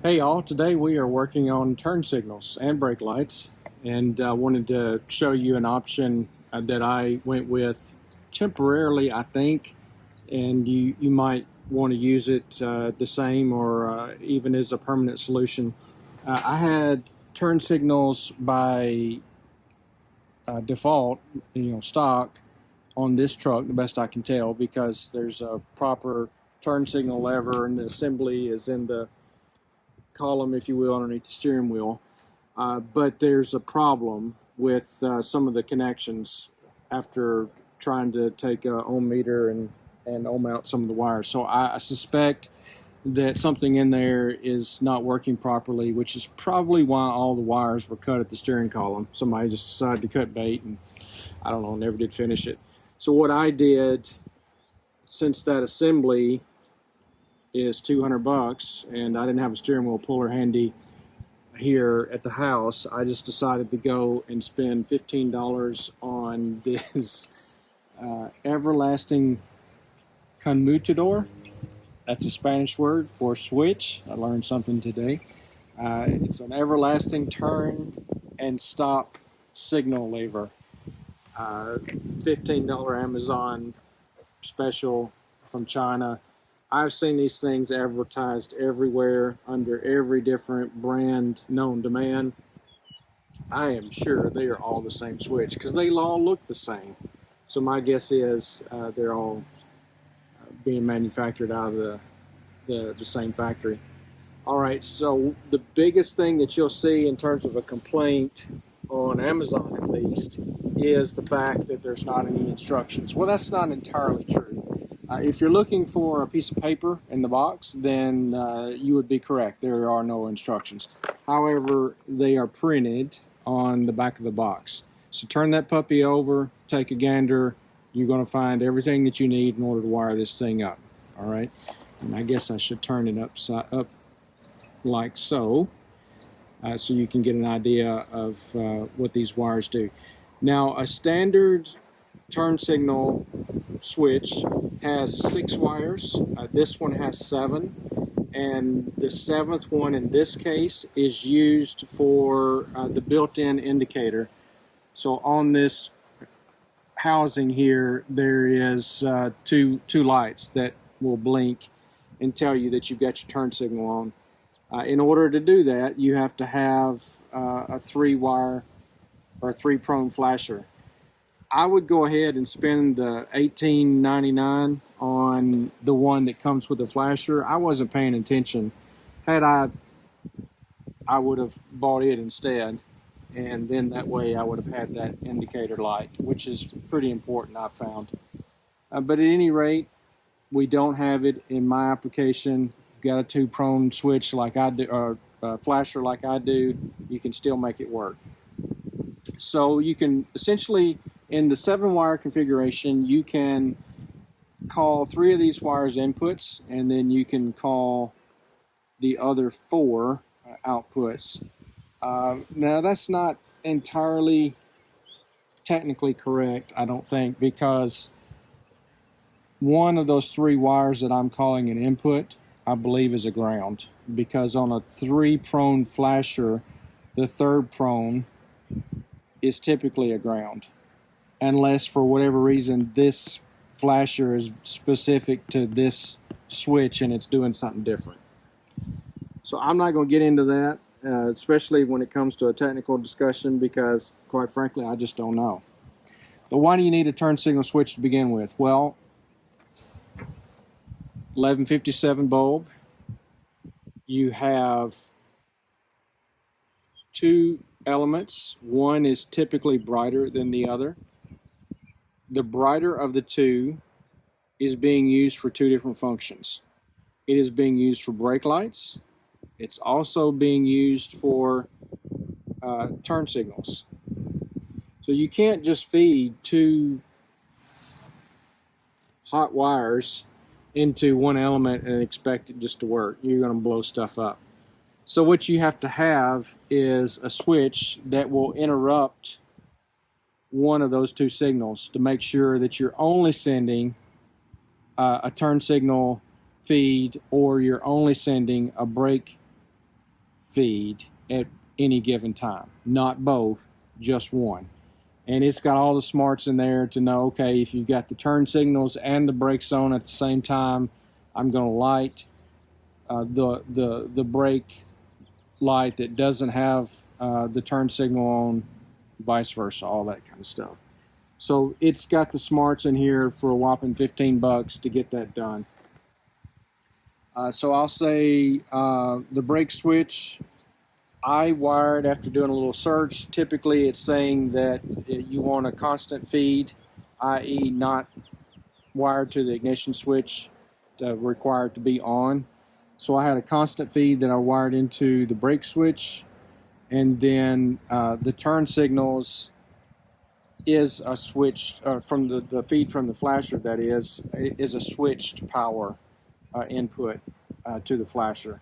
Hey y'all, today we are working on turn signals and brake lights, and I wanted to show you an option that I went with temporarily, I think, and you might want to use it the same or even as a permanent solution. I had turn signals by default, stock on this truck, the best I can tell, because there's a proper turn signal lever and the assembly is in the column, if you will, underneath the steering wheel. But there's a problem with some of the connections after trying to take a ohm meter and ohm out some of the wires. So I suspect that something in there is not working properly, which is probably why all the wires were cut at the steering column. Somebody just decided to cut bait and I don't know, never did finish it. So what I did, since that assembly is $200 and I didn't have a steering wheel puller handy here at the house, I just decided to go and spend $15 on this everlasting conmutador. That's a Spanish word for switch. I learned something today. It's an everlasting turn and stop signal lever. $15 Amazon special from China. I've seen these things advertised everywhere under every different brand known to man. I am sure they are all the same switch because they all look the same. So my guess is they're all being manufactured out of the same factory. All right, so the biggest thing that you'll see in terms of a complaint on Amazon, at least, is the fact that there's not any instructions. Well, that's not entirely true. If you're looking for a piece of paper in the box, then you would be correct. There are no instructions. However, they are printed on the back of the box. So turn that puppy over, take a gander. You're going to find everything that you need in order to wire this thing up. All right, and I guess I should turn it up like so, so you can get an idea of what these wires do. Now, a standard turn signal switch has 6 wires. This one has 7, and the 7th one in this case is used for the built-in indicator. So on this housing here, there is two lights that will blink and tell you that you've got your turn signal on. In order to do that, you have to have a 3-wire or 3-prong flasher. I would go ahead and spend the $18.99 on the one that comes with the flasher. I wasn't paying attention. Had I would have bought it instead, and then that way I would have had that indicator light, which is pretty important, I've found. But at any rate, we don't have it in my application. Got a 2-prong switch like I do, or a flasher like I do, you can still make it work. So you can essentially, in the 7-wire configuration, you can call 3 of these wires inputs, and then you can call the other 4 outputs. Now that's not entirely technically correct, I don't think, because one of those 3 wires that I'm calling an input, I believe, is a ground, because on a 3-prong flasher, the 3rd prong is typically a ground, unless for whatever reason this flasher is specific to this switch and it's doing something different. So I'm not going to get into that, especially when it comes to a technical discussion, because quite frankly I just don't know. But why do you need a turn signal switch to begin with? Well, 1157 bulb, you have 2 elements. One is typically brighter than the other. The brighter of the 2 is being used for 2 different functions. It is being used for brake lights. It's also being used for turn signals. So you can't just feed 2 hot wires into one element and expect it just to work. You're going to blow stuff up. So what you have to have is a switch that will interrupt one of those 2 signals to make sure that you're only sending a turn signal feed, or you're only sending a brake feed at any given time, not both, just one. And it's got all the smarts in there to know, okay, if you've got the turn signals and the brakes on at the same time, I'm going to light the brake light that doesn't have the turn signal on, vice versa, all that kind of stuff. So it's got the smarts in here for a whopping $15 to get that done. So I'll say the brake switch, I wired after doing a little search. Typically it's saying that you want a constant feed, i.e. not wired to the ignition switch required to be on. So I had a constant feed that I wired into the brake switch, and then the turn signals is a switched, from the feed from the flasher, that is a switched power input to the flasher.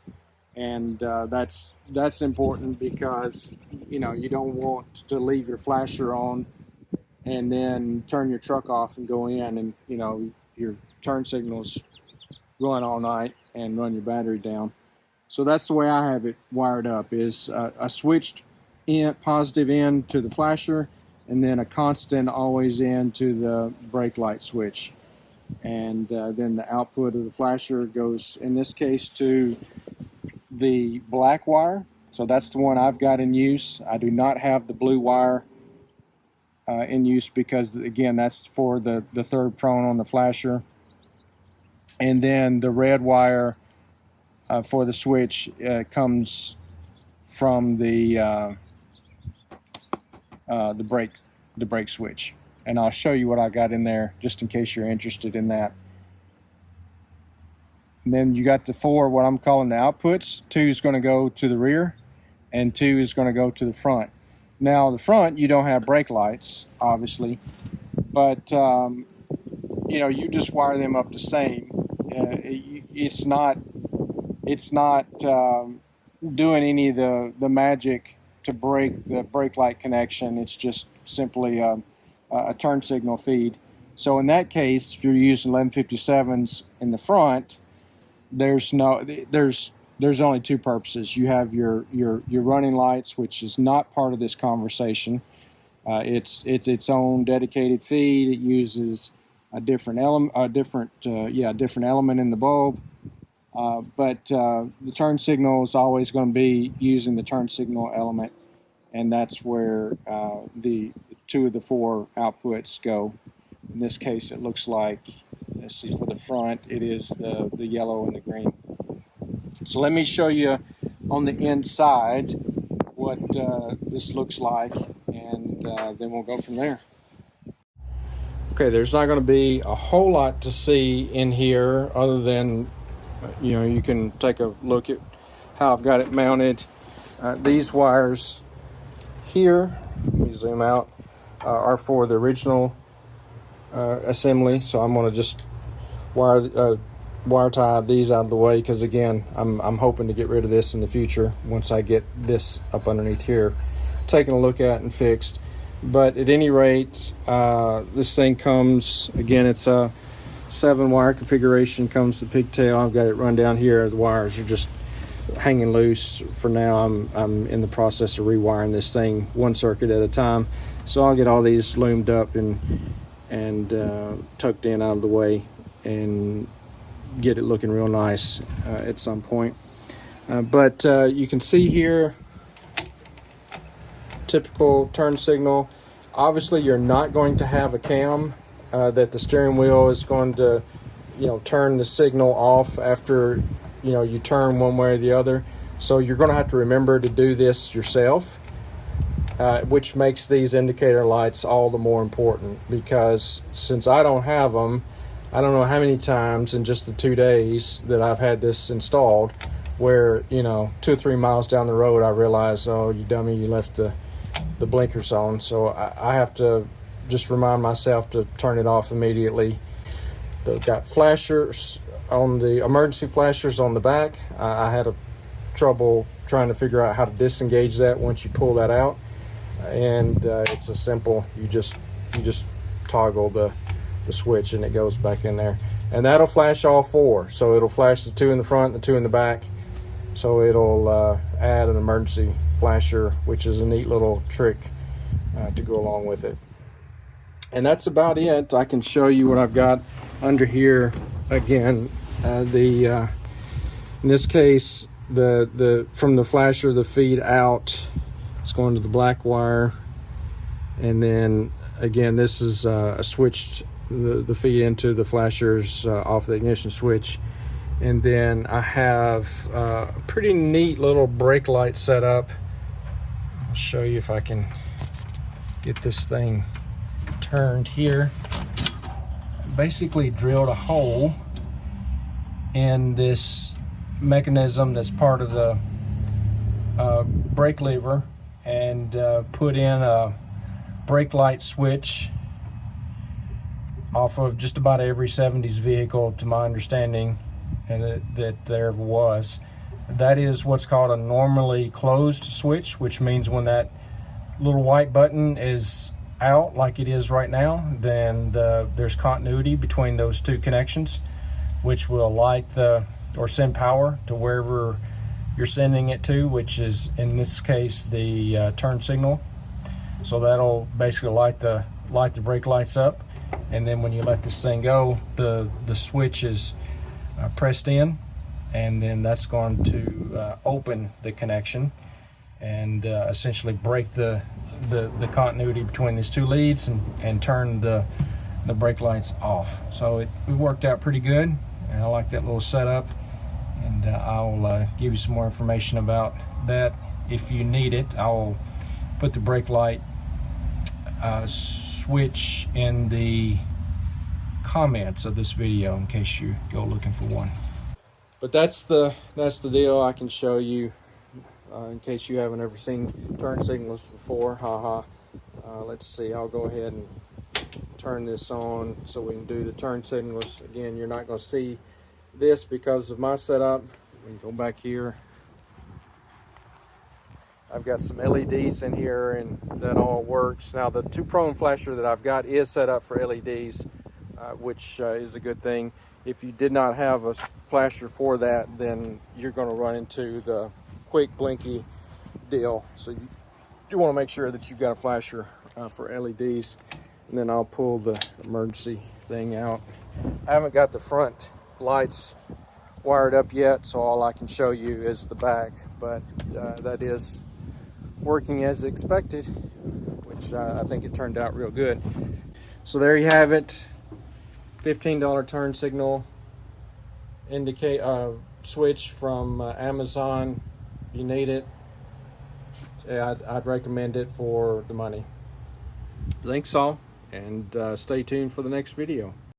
And that's important because, you know, you don't want to leave your flasher on and then turn your truck off and go in, and, you know, your turn signals run all night and run your battery down. So that's the way I have it wired up, is a switched positive end to the flasher, and then a constant always in to the brake light switch. And then the output of the flasher goes, in this case, to the black wire. So that's the one I've got in use. I do not have the blue wire in use because, again, that's for the third prong on the flasher. And then the red wire for the switch comes from the brake switch. And I'll show you what I got in there just in case you're interested in that. And then you got the four, what I'm calling the outputs. 2 is going to go to the rear, and 2 is going to go to the front. Now the front, you don't have brake lights, obviously, but you know, you just wire them up the same. It's not doing any of the magic to break the brake light connection. It's just simply a turn signal feed. So in that case, if you're using 1157s in the front, there's only two purposes. You have your running lights, which is not part of this conversation. It's its own dedicated feed. It uses a different element in the bulb. But the turn signal is always going to be using the turn signal element, and that's where the 2 of the 4 outputs go. In this case, it looks like, let's see, for the front, it is the yellow and the green. So let me show you on the inside what this looks like, and then we'll go from there. Okay, there's not going to be a whole lot to see in here other than, you know, you can take a look at how I've got it mounted. These wires here, let me zoom out, are for the original assembly. So I'm going to just wire tie these out of the way, because again, I'm hoping to get rid of this in the future once I get this up underneath here taken a look at and fixed. But at any rate, this thing comes, again, it's a 7-wire configuration, comes to pigtail. I've got it run down here. The wires are just hanging loose for now. I'm in the process of rewiring this thing 1 circuit at a time. So I'll get all these loomed up and tucked in out of the way and get it looking real nice at some point. But you can see here, typical turn signal. Obviously, you're not going to have a cam that the steering wheel is going to, you know, turn the signal off after, you know, you turn one way or the other. So you're going to have to remember to do this yourself, which makes these indicator lights all the more important, because since I don't have them, I don't know how many times in just the 2 days that I've had this installed where, you know, 2 or 3 miles down the road, I realize, oh, you dummy, you left the blinkers on. So I have to just remind myself to turn it off immediately. They've got flashers on the emergency flashers on the back. I had trouble trying to figure out how to disengage that once you pull that out, and it's a simple, you just toggle the switch and it goes back in there, and that'll flash all 4. So it'll flash the 2 in the front, the 2 in the back, so it'll add an emergency flasher, which is a neat little trick to go along with it. And that's about it. I can show you what I've got under here. Again, in this case, the from the flasher, the feed out is going to the black wire, and then again, this is switched the feed into the flashers off the ignition switch. And then I have a pretty neat little brake light set up. I'll show you if I can get this thing turned here. Basically drilled a hole in this mechanism that's part of the brake lever, and put in a brake light switch off of just about every 70s vehicle, to my understanding, and that there was. That is what's called a normally closed switch, which means when that little white button is out, like it is right now, then there's continuity between those two connections, which will light or send power to wherever you're sending it to, which is in this case the turn signal. So that'll basically light the brake lights up, and then when you let this thing go, the switch is pressed in, and then that's going to open the connection and essentially break the continuity between these two leads and turn the brake lights off. So it worked out pretty good, and I like that little setup, and I'll give you some more information about that if you need it. I'll put the brake light switch in the comments of this video in case you go looking for one. But that's the deal. I can show you in case you haven't ever seen turn signals before. Let's see, I'll go ahead and turn this on so we can do the turn signals. Again, you're not going to see this because of my setup. We can go back here. I've got some LEDs in here, and that all works. Now the 2-prone flasher that I've got is set up for LEDs, which is a good thing. If you did not have a flasher for that, then you're going to run into the quick blinky deal. So you want to make sure that you've got a flasher for LEDs. And then I'll pull the emergency thing out. I haven't got the front lights wired up yet, so all I can show you is the back, but that is working as expected, which I think it turned out real good. So there you have it. $15 turn signal switch from Amazon. You need it. I'd recommend it for the money. Thanks all, and stay tuned for the next video.